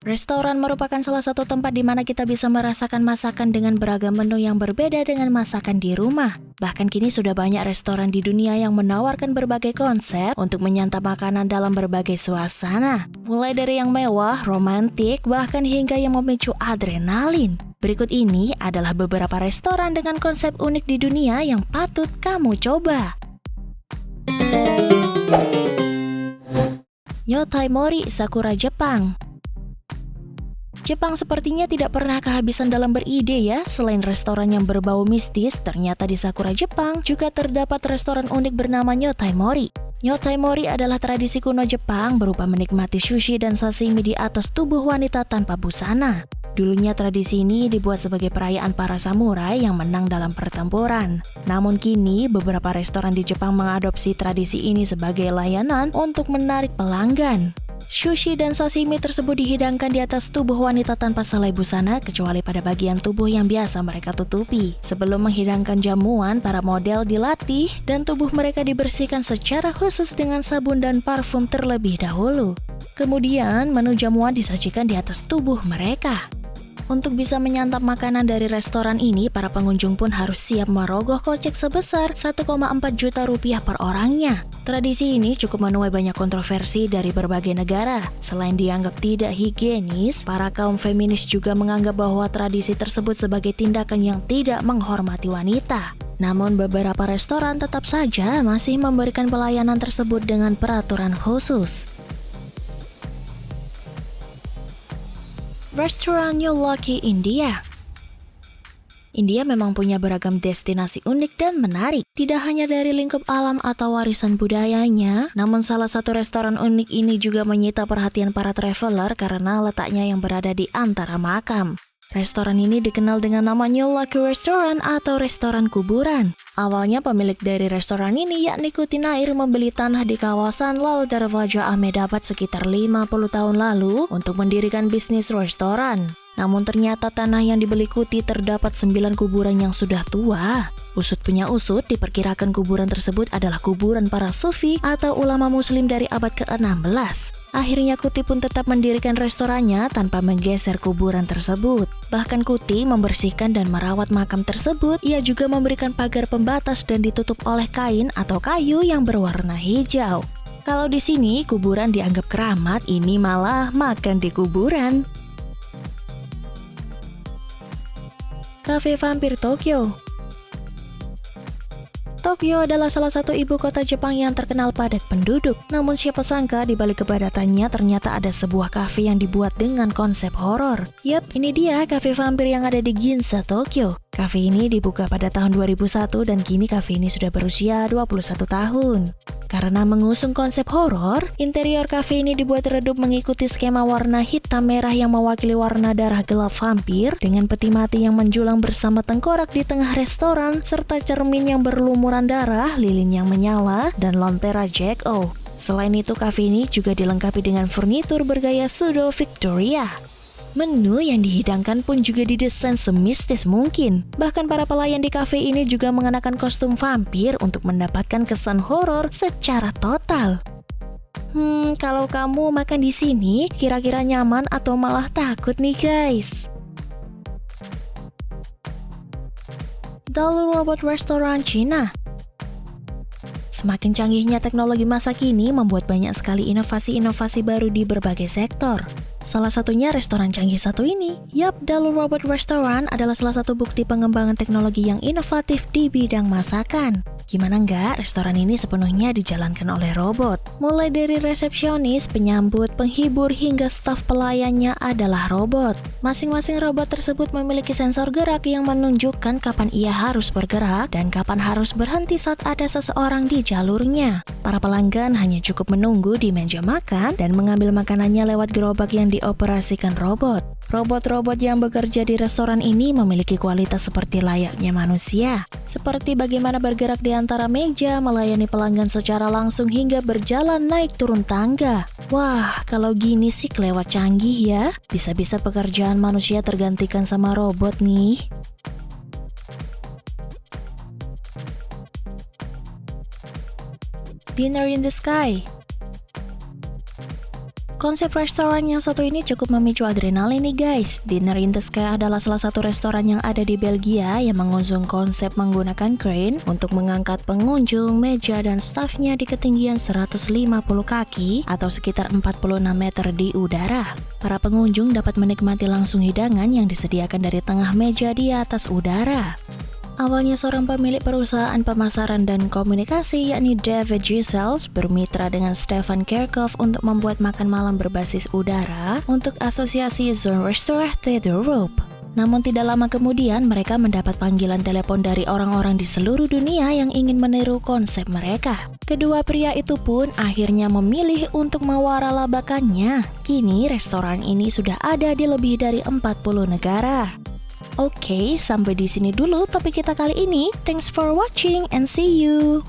Restoran merupakan salah satu tempat di mana kita bisa merasakan masakan dengan beragam menu yang berbeda dengan masakan di rumah. Bahkan kini sudah banyak restoran di dunia yang menawarkan berbagai konsep untuk menyantap makanan dalam berbagai suasana. Mulai dari yang mewah, romantik, bahkan hingga yang memicu adrenalin. Berikut ini adalah beberapa restoran dengan konsep unik di dunia yang patut kamu coba. Nyotai Mori Sakura Jepang. Jepang sepertinya tidak pernah kehabisan dalam beride ya. Selain restoran yang berbau mistis, ternyata di Sakura Jepang juga terdapat restoran unik bernama Nyotai Mori. Nyotai Mori adalah tradisi kuno Jepang berupa menikmati sushi dan sashimi di atas tubuh wanita tanpa busana. Dulunya tradisi ini dibuat sebagai perayaan para samurai yang menang dalam pertempuran. Namun kini beberapa restoran di Jepang mengadopsi tradisi ini sebagai layanan untuk menarik pelanggan. Sushi dan sashimi tersebut dihidangkan di atas tubuh wanita tanpa selai busana kecuali pada bagian tubuh yang biasa mereka tutupi. Sebelum menghidangkan jamuan, para model dilatih dan tubuh mereka dibersihkan secara khusus dengan sabun dan parfum terlebih dahulu. Kemudian, menu jamuan disajikan di atas tubuh mereka. Untuk bisa menyantap makanan dari restoran ini, para pengunjung pun harus siap merogoh kocek sebesar 1,4 juta rupiah per orangnya. Tradisi ini cukup menuai banyak kontroversi dari berbagai negara. Selain dianggap tidak higienis, para kaum feminis juga menganggap bahwa tradisi tersebut sebagai tindakan yang tidak menghormati wanita. Namun beberapa restoran tetap saja masih memberikan pelayanan tersebut dengan peraturan khusus. Restoran New Lucky India. India memang punya beragam destinasi unik dan menarik. Tidak hanya dari lingkup alam atau warisan budayanya, namun salah satu restoran unik ini juga menyita perhatian para traveler karena letaknya yang berada di antara makam. Restoran ini dikenal dengan nama New Lucky Restaurant atau restoran kuburan. Awalnya pemilik dari restoran ini yakni Kutinair membeli tanah di kawasan Lal Darwaja Ahmedabad sekitar 50 tahun lalu untuk mendirikan bisnis restoran. Namun ternyata tanah yang dibeli Kuti terdapat 9 kuburan yang sudah tua. Usut punya usut, diperkirakan kuburan tersebut adalah kuburan para sufi atau ulama muslim dari abad ke-16. Akhirnya Kuti pun tetap mendirikan restorannya tanpa menggeser kuburan tersebut. Bahkan Kuti membersihkan dan merawat makam tersebut. Ia juga memberikan pagar pembatas dan ditutup oleh kain atau kayu yang berwarna hijau. Kalau di sini kuburan dianggap keramat, ini malah makan di kuburan. Cafe Vampir Tokyo. Tokyo adalah salah satu ibu kota Jepang yang terkenal padat penduduk. Namun siapa sangka di balik kepadatannya ternyata ada sebuah kafe yang dibuat dengan konsep horor. Yap, ini dia kafe vampir yang ada di Ginza, Tokyo. Kafe ini dibuka pada tahun 2001 dan kini kafe ini sudah berusia 21 tahun. Karena mengusung konsep horor, interior kafe ini dibuat redup mengikuti skema warna hitam merah yang mewakili warna darah gelap vampir dengan peti mati yang menjulang bersama tengkorak di tengah restoran serta cermin yang berlumuran darah, lilin yang menyala, dan lentera Jack-O. Selain itu, kafe ini juga dilengkapi dengan furnitur bergaya pseudo Victoria. Menu yang dihidangkan pun juga didesain semistis mungkin. Bahkan para pelayan di kafe ini juga mengenakan kostum vampir untuk mendapatkan kesan horor secara total. Kalau kamu makan di sini, kira-kira nyaman atau malah takut nih guys? Dalu Robot Restoran Cina. Semakin canggihnya teknologi masa kini membuat banyak sekali inovasi-inovasi baru di berbagai sektor. Salah satunya restoran canggih satu ini. Yap, Dalu Robot Restaurant adalah salah satu bukti pengembangan teknologi yang inovatif di bidang masakan. Gimana enggak, restoran ini sepenuhnya dijalankan oleh robot. Mulai dari resepsionis, penyambut, penghibur, hingga staf pelayannya adalah robot. Masing-masing robot tersebut memiliki sensor gerak yang menunjukkan kapan ia harus bergerak dan kapan harus berhenti saat ada seseorang di jalurnya. Para pelanggan hanya cukup menunggu di meja makan dan mengambil makanannya lewat gerobak yang dioperasikan robot. Robot-robot yang bekerja di restoran ini memiliki kualitas seperti layaknya manusia. Seperti bagaimana bergerak di antara meja, melayani pelanggan secara langsung hingga berjalan naik turun tangga. Wah, kalau gini sih kelewat canggih ya. Bisa-bisa pekerjaan manusia tergantikan sama robot nih. Dinner in the Sky. Konsep restoran yang satu ini cukup memicu adrenalin nih guys. Dinner in the Sky adalah salah satu restoran yang ada di Belgia yang mengusung konsep menggunakan crane untuk mengangkat pengunjung, meja, dan stafnya di ketinggian 150 kaki atau sekitar 46 meter di udara. Para pengunjung dapat menikmati langsung hidangan yang disediakan dari tengah meja di atas udara. Awalnya seorang pemilik perusahaan pemasaran dan komunikasi yakni David Gisels bermitra dengan Stefan Kerkhoff untuk membuat makan malam berbasis udara untuk asosiasi Zone Restaurante d'Europe. Namun tidak lama kemudian mereka mendapat panggilan telepon dari orang-orang di seluruh dunia yang ingin meniru konsep mereka. Kedua pria itu pun akhirnya memilih untuk mewaralabakannya. Kini restoran ini sudah ada di lebih dari 40 negara. Oke, sampai di sini dulu topik kita kali ini. Thanks for watching and see you.